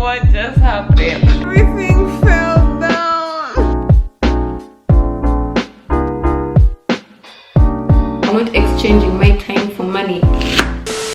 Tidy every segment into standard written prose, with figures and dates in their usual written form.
what just happened? Everything fell down. I'm not exchanging my time for money.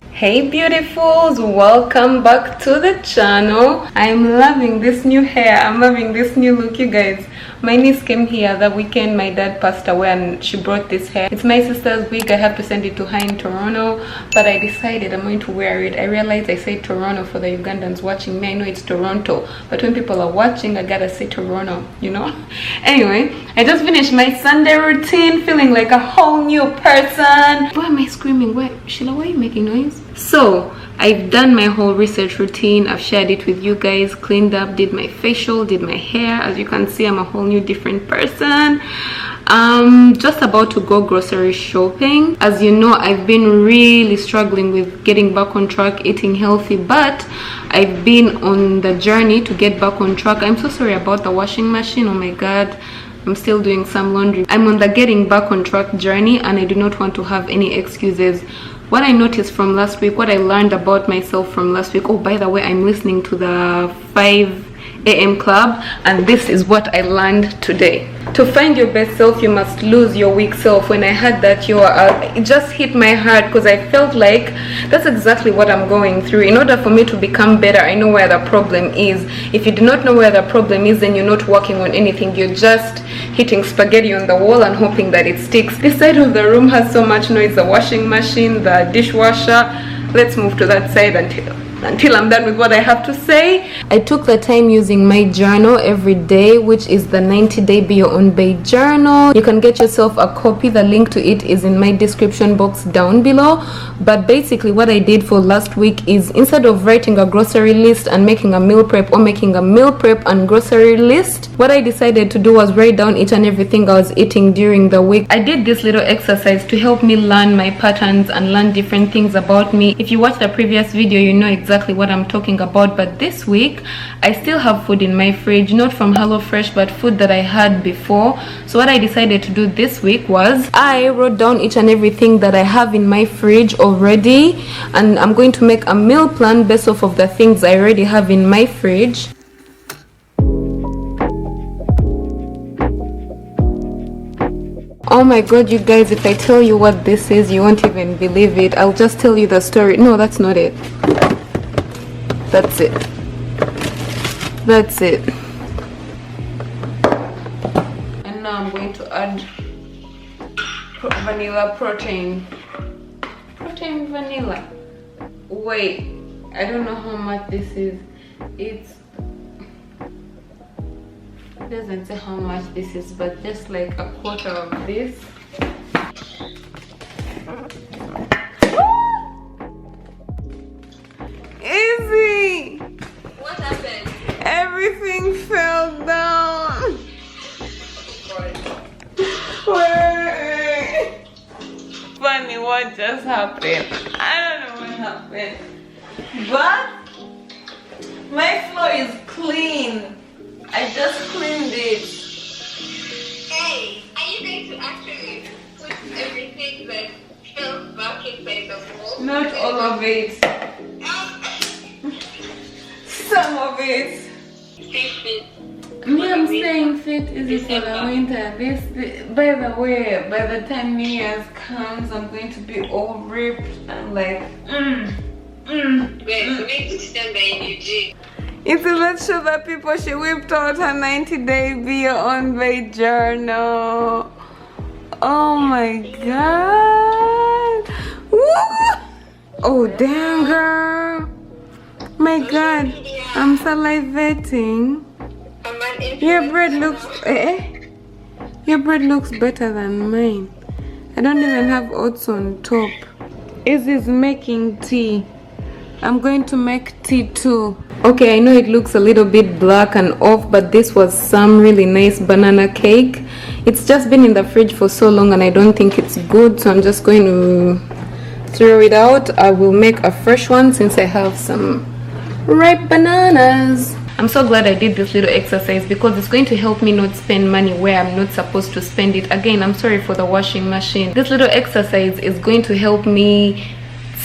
Hey beautifuls, welcome back to the channel. I'm loving this new hair. I'm loving this new look, you guys. My niece came here the weekend. My dad passed away and she brought this hair. It's my sister's wig. I have to send it to her in Toronto, but I decided I'm going to wear it. I realized I say Toronto for the Ugandans watching me. I know it's Toronto, but when people are watching, I gotta say Toronto, you know. Anyway, I just finished my Sunday routine, feeling like a whole new person. Why am I screaming? Why, Sheila, why are you making noise? So I've done my whole research routine. I've shared it with you guys, cleaned up, did my facial, did my hair. As you can see, I'm a whole new different person. Just about to go grocery shopping. As you know, I've been really struggling with getting back on track, eating healthy, but I've been on the journey to get back on track. I'm so sorry about the washing machine. Oh my god, I'm still doing some laundry. I'm on the getting back on track journey and I do not want to have any excuses. What I noticed from last week, what I learned about myself from last week. Oh, by the way, I'm listening to the 5 a.m. club and this is what I learned today. To find your best self, you must lose your weak self. When I heard that, it just hit my heart because I felt like that's exactly what I'm going through. In order for me to become better, I know where the problem is. If you do not know where the problem is, then you're not working on anything. You're just hitting spaghetti on the wall and hoping that it sticks. This side of the room has so much noise. The washing machine, the dishwasher. Let's move to that side until I'm done with what I have to say. I took the time using my journal every day, which is the 90-day Be Your Own Bae journal. You can get yourself a copy. The link to it is in my description box down below. But basically what I did for last week is, instead of writing a grocery list and making a meal prep, or making a meal prep and grocery list, what I decided to do was write down each and everything I was eating during the week. I did this little exercise to help me learn my patterns and learn different things about me. If you watched the previous video, you know exactly what I'm talking about. But this week I still have food in my fridge, not from HelloFresh but food that I had before. So what I decided to do this week was I wrote down each and everything that I have in my fridge already, and I'm going to make a meal plan based off of the things I already have in my fridge. Oh my god, you guys, if I tell you what this is, you won't even believe it. I'll just tell you the story. No, that's not it. That's it. That's it. And now I'm going to add vanilla protein. Protein vanilla. Wait, I don't know how much this is. It doesn't say how much this is, but just like a quarter of this. Easy! What happened? Everything fell down. Wait. Funny, what just happened? I don't know what happened. But my floor is clean. I just cleaned it. Hey, are you going to actually put everything that fell back inside the wall? Not all of it. Some of it. Me, I'm staying fit easy for the winter. By the way, by the time New Year's comes, I'm going to be all ripped and like, Wait, so make it stand there in your gym. It's a let's show the people she whipped out her 90-day Be Your Own Bae journal. Oh my god. Woo! Oh damn, girl. My god, I'm salivating. Your bread looks your bread looks better than mine. I don't even have oats on top. Izzy's making tea. I'm going to make tea too. Okay, I know it looks a little bit black and off, but this was some really nice banana cake. It's just been in the fridge for so long and I don't think it's good, so I'm just going to throw it out. I will make a fresh one since I have some ripe bananas. I'm so glad I did this little exercise because it's going to help me not spend money where I'm not supposed to spend it. Again, I'm sorry for the washing machine. This little exercise is going to help me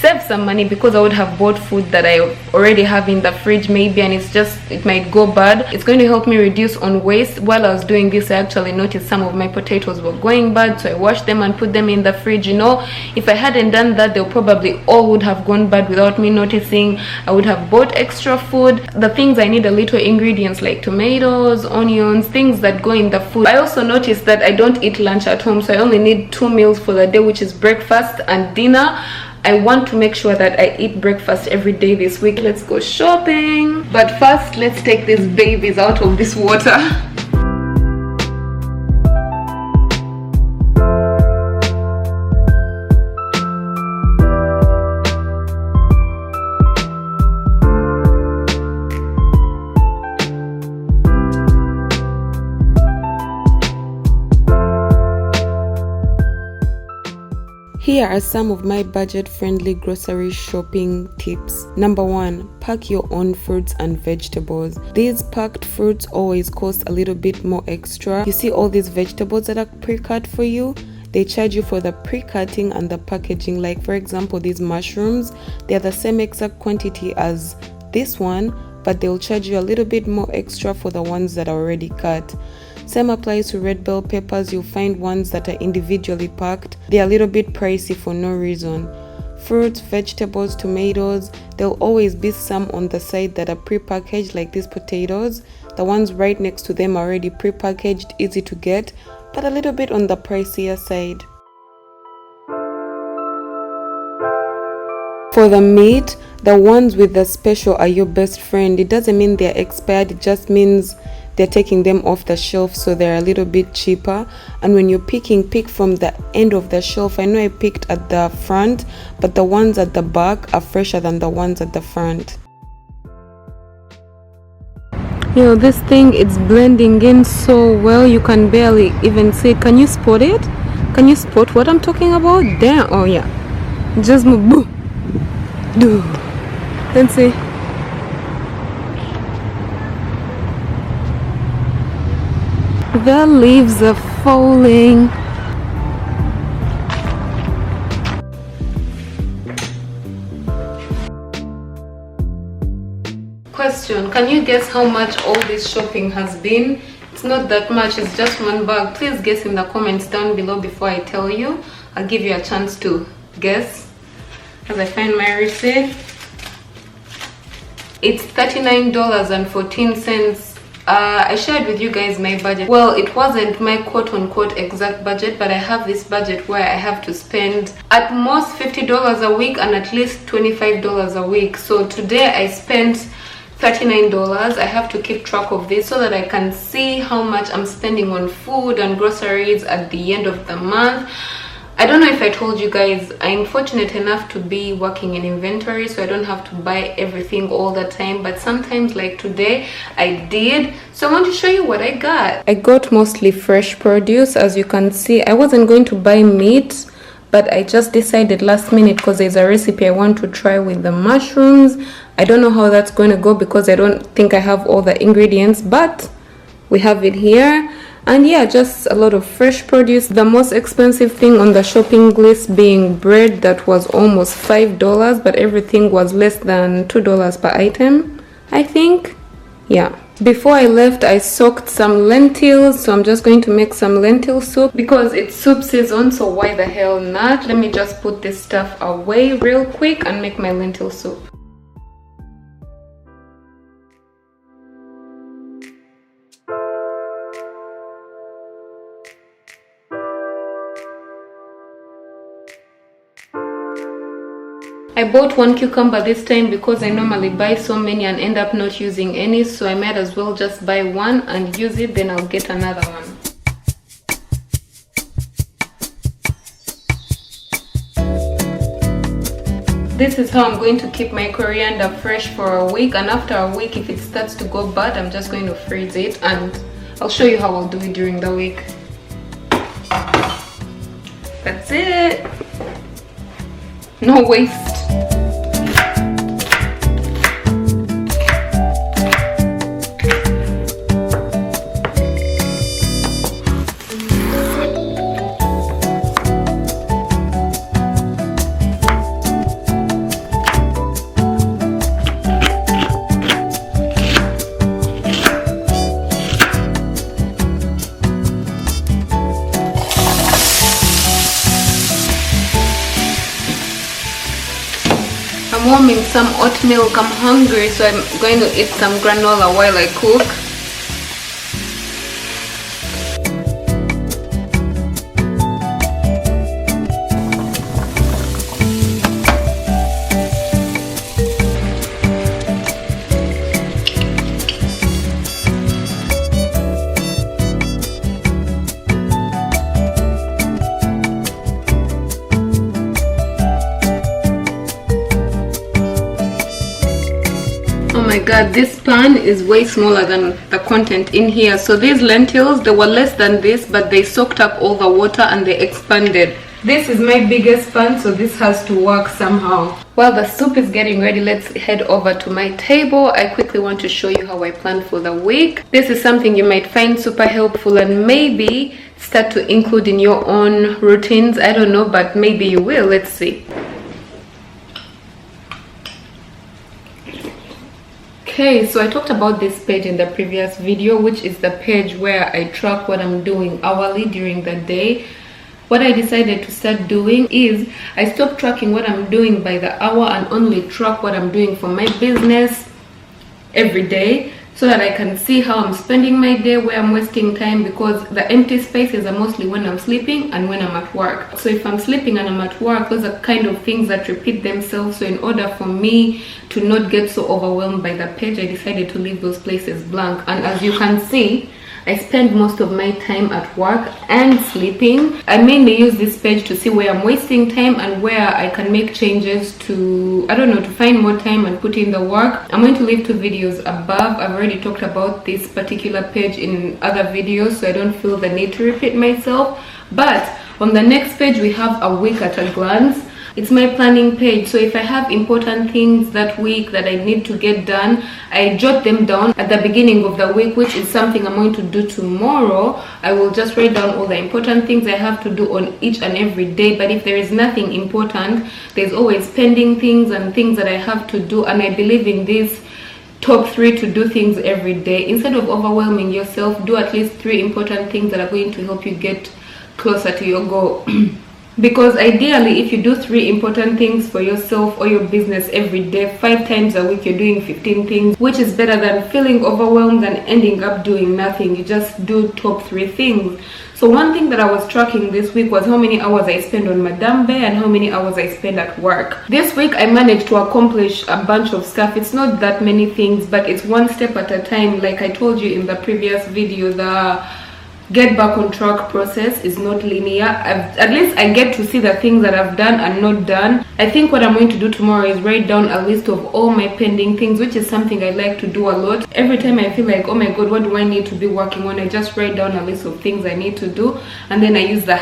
save some money because I would have bought food that I already have in the fridge maybe, and it might go bad. It's going to help me reduce on waste. While I was doing this, I actually noticed some of my potatoes were going bad, so I washed them and put them in the fridge. You know, if I hadn't done that, they probably all would have gone bad without me noticing. I would have bought extra food. The things I need are little ingredients like tomatoes, onions, things that go in the food. I also noticed that I don't eat lunch at home, so I only need 2 meals for the day, which is breakfast and dinner. I want to make sure that I eat breakfast every day this week. Let's go shopping. But first, let's take these babies out of this water. Here are some of my budget-friendly grocery shopping tips. Number 1, pack your own fruits and vegetables. These packed fruits always cost a little bit more extra. You see all these vegetables that are pre-cut for you? They charge you for the pre-cutting and the packaging. Like for example, these mushrooms, they're the same exact quantity as this one, but they'll charge you a little bit more extra for the ones that are already cut. Same applies to red bell peppers. You'll find ones that are individually packed. They're a little bit pricey for no reason. Fruits, vegetables, tomatoes, there'll always be some on the side that are pre-packaged, like these potatoes. The ones right next to them are already pre-packaged, easy to get, but a little bit on the pricier side. For the meat, the ones with the special are your best friend. It doesn't mean they're expired, it just means they're taking them off the shelf, so they're a little bit cheaper. And when you're picking, pick from the end of the shelf. I know I picked at the front, but the ones at the back are fresher than the ones at the front. You know, this thing, it's blending in so well, you can barely even see it. Can you spot it? Can you spot what I'm talking about? Damn. Oh yeah, just move. Boo. Do. Let's see. The leaves are falling. Question, can you guess how much all this shopping has been? It's not that much, it's just one bag. Please guess in the comments down below before I tell you. I'll give you a chance to guess as I find my receipt. It's $39.14. I shared with you guys my budget. Well, it wasn't my quote-unquote exact budget, but I have this budget where I have to spend at most $50 a week and at least $25 a week. So today I spent $39. I have to keep track of this so that I can see how much I'm spending on food and groceries at the end of the month. I don't know if I told you guys, I'm fortunate enough to be working in inventory, so I don't have to buy everything all the time, but sometimes like today I did. So I want to show you what I got. I got mostly fresh produce. As you can see, I wasn't going to buy meat, but I just decided last minute because there's a recipe I want to try with the mushrooms. I don't know how that's going to go because I don't think I have all the ingredients, but we have it here. And yeah, just a lot of fresh produce. The most expensive thing on the shopping list being bread, that was almost $5, but everything was less than $2 per item, I think. Yeah. Before I left, I soaked some lentils, so I'm just going to make some lentil soup because it's soup season, so why the hell not? Let me just put this stuff away real quick and make my lentil soup. I bought one cucumber this time because I normally buy so many and end up not using any, so I might as well just buy one and use it, then I'll get another one. This is how I'm going to keep my coriander fresh for a week, and after a week, if it starts to go bad, I'm just going to freeze it, and I'll show you how I'll do it during the week. That's it. No waste. some oat milk. I'm hungry, so I'm going to eat some granola while I cook. Oh my god, this pan is way smaller than the content in here. So these lentils, they were less than this, but they soaked up all the water and they expanded. This is my biggest pan, so this has to work somehow. While the soup is getting ready, let's head over to my table. I quickly want to show you how I plan for the week. This is something you might find super helpful and maybe start to include in your own routines. I don't know, but maybe you will. Let's see. Okay, so I talked about this page in the previous video, which is the page where I track what I'm doing hourly during the day. What I decided to start doing is I stopped tracking what I'm doing by the hour and only track what I'm doing for my business every day, so that I can see how I'm spending my day, where I'm wasting time, because the empty spaces are mostly when I'm sleeping and when I'm at work. So if I'm sleeping and I'm at work, those are kind of things that repeat themselves. So in order for me to not get so overwhelmed by the page, I decided to leave those places blank. And as you can see, I spend most of my time at work and sleeping. I mainly use this page to see where I'm wasting time and where I can make changes to, I don't know, to find more time and put in the work. I'm going to leave 2 videos above. I've already talked about this particular page in other videos, so I don't feel the need to repeat myself. But on the next page, we have a week at a glance. It's my planning page, so if I have important things that week that I need to get done, I jot them down at the beginning of the week, which is something I'm going to do tomorrow. I will just write down all the important things I have to do on each and every day. But if there is nothing important, there's always pending things and things that I have to do, and I believe in this top 3 to do things every day. Instead of overwhelming yourself, do at least 3 important things that are going to help you get closer to your goal. Because ideally, if you do 3 important things for yourself or your business every day, 5 times a week, you're doing 15 things, which is better than feeling overwhelmed and ending up doing nothing. You just do top 3 things. So one thing that I was tracking this week was how many hours I spend on Madame Bay and how many hours I spend at work. This week I managed to accomplish a bunch of stuff. It's not that many things, but it's one step at a time. Like I told you in the previous video, the get back on track process is not linear. At least I get to see the things that I've done and not done. I think what I'm going to do tomorrow is write down a list of all my pending things, which is something I like to do a lot. Every time I feel like, oh my god, what do I need to be working on, I just write down a list of things I need to do, and then I use the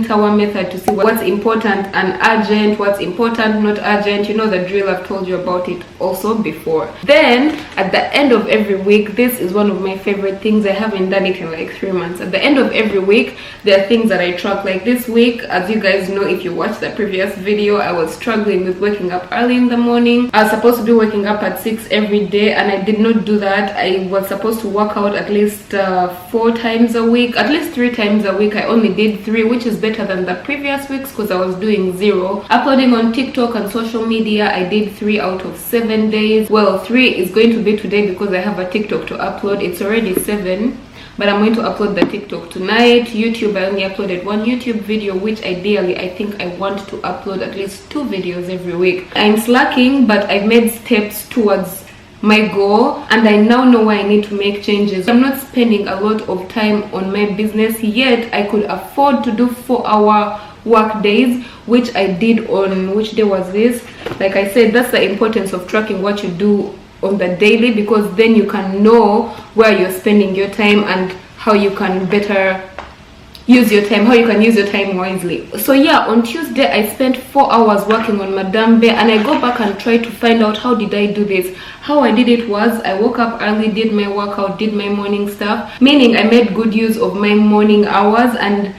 Tower method to see what's important and urgent, what's important, not urgent. You know the drill, I've told you about it also before. Then at the end of every week, this is one of my favorite things. I haven't done it in like 3 months. At the end of every week, there are things that I track. Like this week, as you guys know, if you watched the previous video, I was struggling with waking up early in the morning. I was supposed to be waking up at 6 every day, and I did not do that. I was supposed to work out at least 4 times a week, at least 3 times a week. I only did 3, which is better than the previous weeks because I was doing 0. Uploading on TikTok and social media, I did 3 out of 7 days. Well, 3 is going to be today because I have a TikTok to upload. It's already 7. But I'm going to upload the TikTok tonight. YouTube, I only uploaded 1 YouTube video, which ideally I think I want to upload at least 2 videos every week. I'm slacking, but I've made steps towards my goal, and I now know where I need to make changes. I'm not spending a lot of time on my business, yet I could afford to do 4-hour work days, which I did on, which day was this? Like I said, that's the importance of tracking what you do on the daily, because then you can know where you're spending your time and how you can better use your time, how you can use your time wisely. So yeah, on Tuesday I spent 4 hours working on Madame Bay, and I go back and try to find out how did I do this. How I did it was I woke up early, did my workout, did my morning stuff, meaning I made good use of my morning hours, and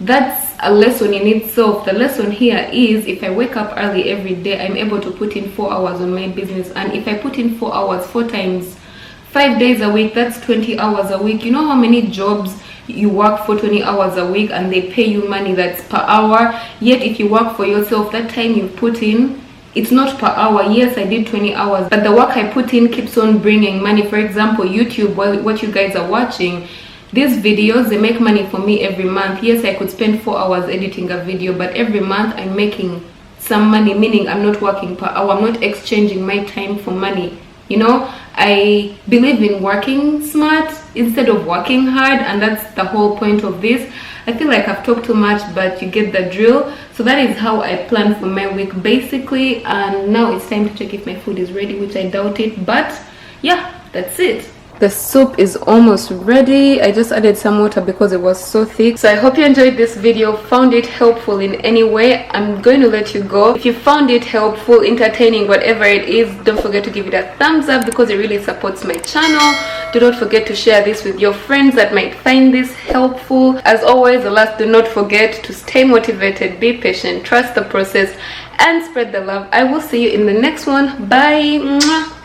that's a lesson in itself. The lesson here is if I wake up early every day, I'm able to put in 4 hours on my business. And if I put in 4 hours 4 times 5 days a week, that's 20 hours a week. You know how many jobs you work for 20 hours a week and they pay you money that's per hour, yet if you work for yourself, that time you put in, it's not per hour. Yes, I did 20 hours, but the work I put in keeps on bringing money. For example, YouTube, what you guys are watching, these videos, they make money for me every month. Yes, I could spend 4 hours editing a video, but every month I'm making some money, meaning I'm not working per hour. I'm not exchanging my time for money. You know, I believe in working smart instead of working hard, and that's the whole point of this. I feel like I've talked too much, but you get the drill. So that is how I plan for my week basically, and now it's time to check if my food is ready, which I doubt it, but yeah, that's it. The soup is almost ready. I just added some water because it was so thick. So I hope you enjoyed this video, found it helpful in any way. I'm going to let you go. If you found it helpful, entertaining, whatever it is, don't forget to give it a thumbs up because it really supports my channel. Do not forget to share this with your friends that might find this helpful. As always, last, do not forget to stay motivated, be patient, trust the process, and spread the love. I will see you in the next one. Bye. Mwah.